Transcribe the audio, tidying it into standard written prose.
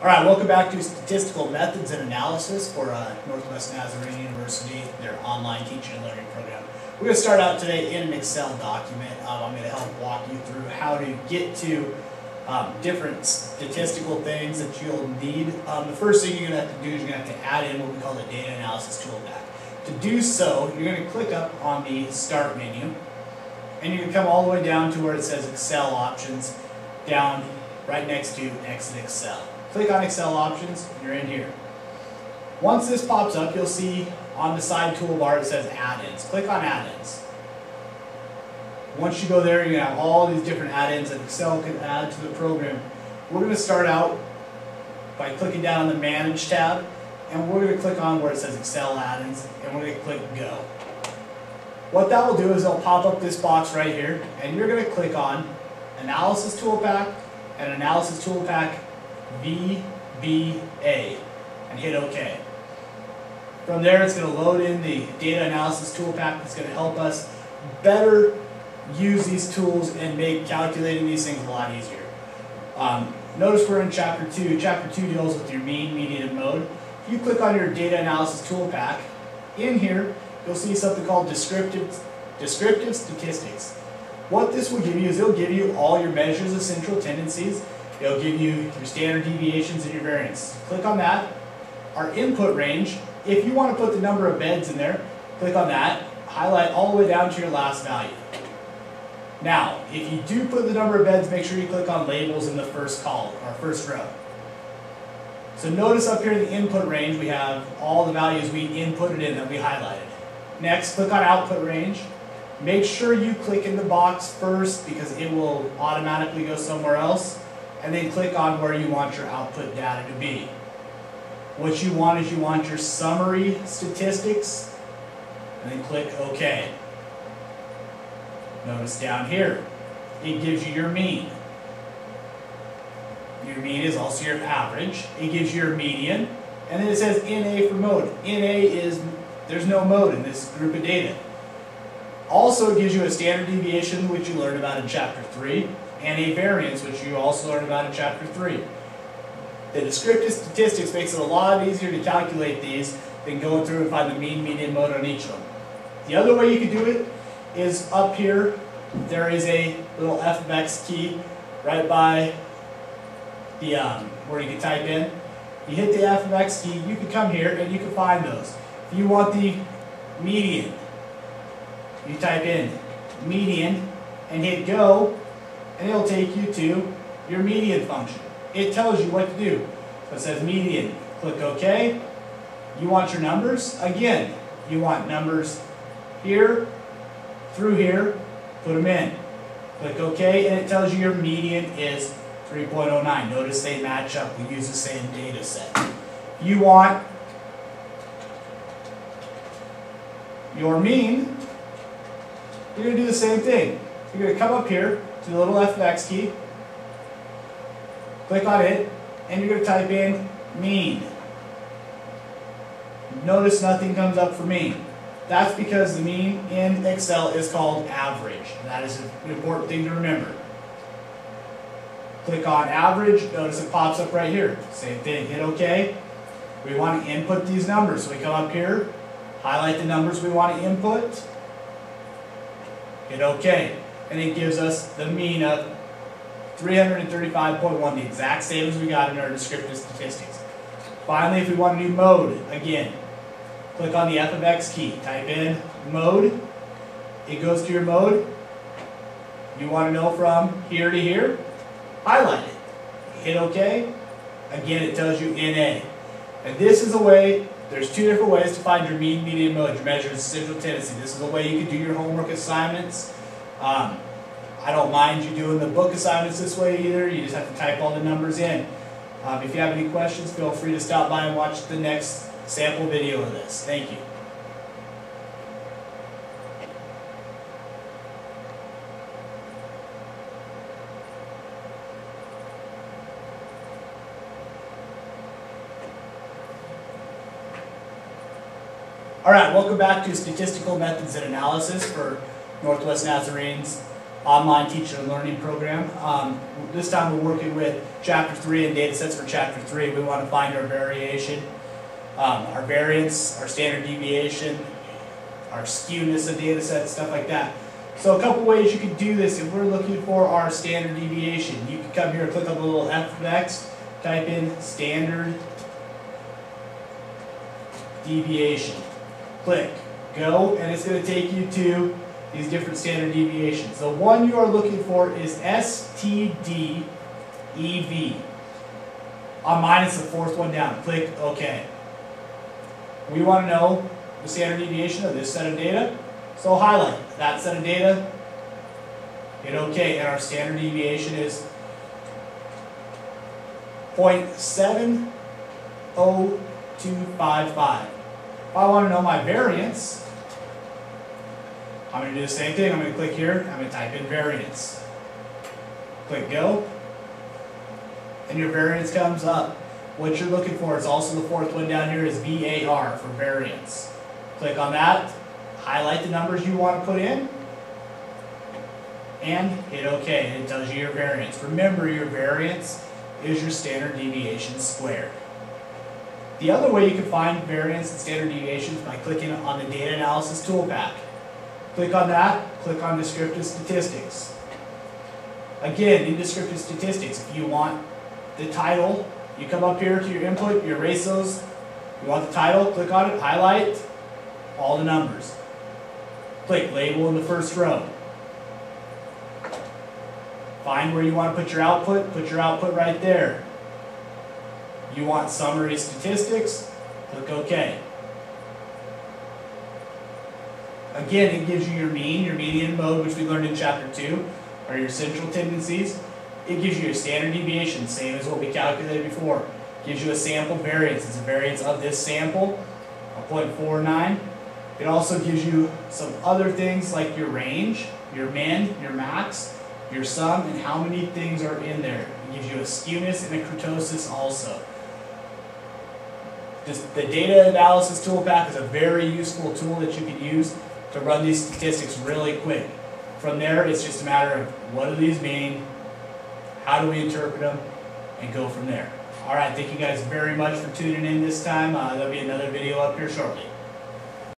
All right, welcome back to Statistical Methods and Analysis for Northwest Nazarene University, their online teaching and learning program. We're going to start out today in an Excel document. I'm going to help walk you through how to get to different statistical things that you'll need. The first thing you're going to have to do is you're going to have to add in what we call the data analysis toolpack. To do so, you're going to click up on the Start menu, and you're going to come all the way down to where it says Excel Options, down right next to Exit Excel. Click on Excel Options, you're in here. Once this pops up, you'll see on the side toolbar it says Add-ins. Click on Add-ins. Once you go there, you're going to have all these different add-ins that Excel can add to the program. We're going to start out by clicking down on the Manage tab, and we're going to click on where it says Excel Add-ins, and we're going to click Go. What that will do is it'll pop up this box right here, and you're going to click on Analysis Toolpack and Analysis Toolpack VBA and hit OK. From there, it's going to load in the data analysis toolpack that's going to help us better use these tools and make calculating these things a lot easier. Notice we're in Chapter 2. Chapter 2 deals with your mean, median, and mode. If you click on your data analysis toolpack, in here you'll see something called descriptive statistics. What this will give you is it'll give you all your measures of central tendencies. It'll give you your standard deviations and your variance. Click on that. Our input range, if you want to put the number of beds in there, click on that. Highlight all the way down to your last value. Now, if you do put the number of beds, make sure you click on labels in the first column or first row. So notice up here in the input range, we have all the values we inputted in that we highlighted. Next, click on output range. Make sure you click in the box first because it will automatically go somewhere else. And then click on where you want your output data to be. What you want is you want your summary statistics, and then click OK. Notice down here, it gives you your mean. Your mean is also your average. It gives you your median, and then it says NA for mode. NA is, there's no mode in this group of data. Also, it gives you a standard deviation, which you learned about in Chapter 3. And a variance, which you also learned about in Chapter 3. The descriptive statistics makes it a lot easier to calculate these than going through and find the mean, median, mode on each of them. The other way you can do it is up here. There is a little F of X key right by the where you can type in. You hit the F of X key, you can come here and you can find those. If you want the median, you type in median and hit go, and it'll take you to your median function. It tells you what to do. So it says median. Click OK. You want your numbers. Again, you want numbers here through here. Put them in. Click OK, and it tells you your median is 3.09. Notice they match up. We use the same data set. You want your mean. You're going to do the same thing. You're going to come up here to the little F of X key, click on it, and you're going to type in mean. Notice nothing comes up for mean. That's because the mean in Excel is called average. That is an important thing to remember. Click on average, notice it pops up right here. Same thing, hit OK. We want to input these numbers, so we come up here, highlight the numbers we want to input, hit OK. And it gives us the mean of 335.1, the exact same as we got in our descriptive statistics. Finally, if we want to do mode, again, click on the F of X key, type in mode, it goes to your mode. You want to know from here to here, highlight it, hit OK, again it tells you NA. And this is a way, there's two different ways to find your mean, median, mode, your measures of central tendency. This is a way you can do your homework assignments. I don't mind you doing the book assignments this way either. You just have to type all the numbers in. If you have any questions, feel free to stop by and watch the next sample video of this. Thank you. All right, welcome back to Statistical Methods and Analysis for Northwest Nazarene's online teaching and learning program. This time we're working with Chapter 3 and data sets for Chapter 3. We want to find our variation, our variance, our standard deviation, our skewness of data sets, stuff like that. So a couple ways you can do this if we're looking for our standard deviation. You can come here and click on the little F of X, type in standard deviation. Click, go, and it's going to take you to these different standard deviations. The one you are looking for is STDEV. On mine, it's the fourth one down. Click OK. We want to know the standard deviation of this set of data, so highlight that set of data, hit OK, and our standard deviation is 0.70255. If I want to know my variance, I'm going to do the same thing. I'm going to click here, I'm going to type in variance. Click go, and your variance comes up. What you're looking for is also the fourth one down here is VAR for variance. Click on that, highlight the numbers you want to put in, and hit OK, and it tells you your variance. Remember, your variance is your standard deviation squared. The other way you can find variance and standard deviations by clicking on the Data Analysis Toolpack. Click on that, click on Descriptive Statistics. Again, in Descriptive Statistics, if you want the title, you come up here to your input, you erase those. You want the title, click on it, highlight all the numbers. Click Label in the first row. Find where you want to put your output right there. You want Summary Statistics, click OK. Again, it gives you your mean, your median, mode, which we learned in Chapter 2, or your central tendencies. It gives you a standard deviation, same as what we calculated before. It gives you a sample variance. It's a variance of this sample, a 0.49. It also gives you some other things like your range, your min, your max, your sum, and how many things are in there. It gives you a skewness and a kurtosis also. The Data Analysis Toolpack is a very useful tool that you can use to run these statistics really quick. From there, it's just a matter of what do these mean, how do we interpret them, and go from there. All right, thank you guys very much for tuning in this time. There'll be another video up here shortly.